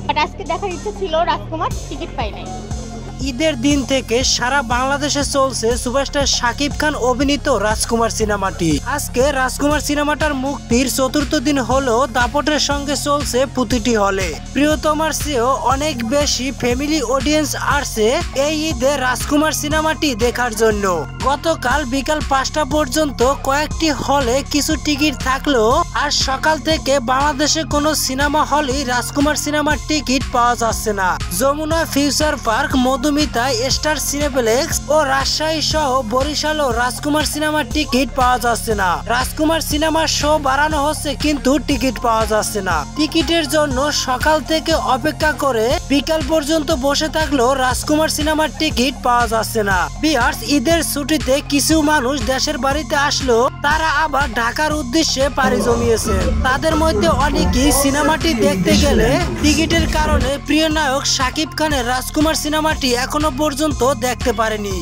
But আজকে দেখার ইচ্ছা ছিল, রাজকুমার টিকিট পাই নাই। ঈদের দিন থেকে সারা বাংলাদেশে চলছে সুপারস্টার শাকিব খান অভিনীত রাজকুমার সিনেমাটি। আজকে রাজকুমার সিনেমাটার মুক্তির চতুর্থ দিন হলেও দাপটের সঙ্গে চলছে প্রতিটি হলে। প্রিয়তমার চেয়েও অনেক বেশি ফ্যামিলি অডিয়েন্স আসছে এই ঈদে রাজকুমার সিনেমাটি দেখার জন্য। গতকাল বিকাল 5টা পর্যন্ত কয়েকটি হলে কিছু টিকিট থাকলেও আর সকাল থেকে বাংলাদেশে কোনো সিনেমা হলেই রাজকুমার সিনেমার টিকিট পাওয়া যাচ্ছে না। Jamuna Future Park, Madhumita, Star Cineplex ও রাজশাহী সহ বরিশালও রাজকুমার সিনেমার টিকিট পাওয়া যাচ্ছে না। রাজকুমার সিনেমার শো বাড়ানো হচ্ছে কিন্তু টিকিট পাওয়া যাচ্ছে না। টিকিটের জন্য সকাল থেকে অপেক্ষা করে বিকাল পর্যন্ত বসে থাকলেও রাজকুমার সিনেমার টিকিট পাওয়া যাচ্ছে না। ভিউয়ার্স, ঈদের ছুটিতে কিছু মানুষ দেশের বাড়িতে আসলেও তারা আবার ঢাকার উদ্দেশ্যে পাড়ি জমিয়েছে। তাদের মধ্যে অনেকেই সিনেমাটি দেখতে গেলে টিকিটের কারণে প্রিয় নায়ক শাকিব খানের রাজকুমার সিনেমাটি এখনো পর্যন্ত দেখতে পারেনি।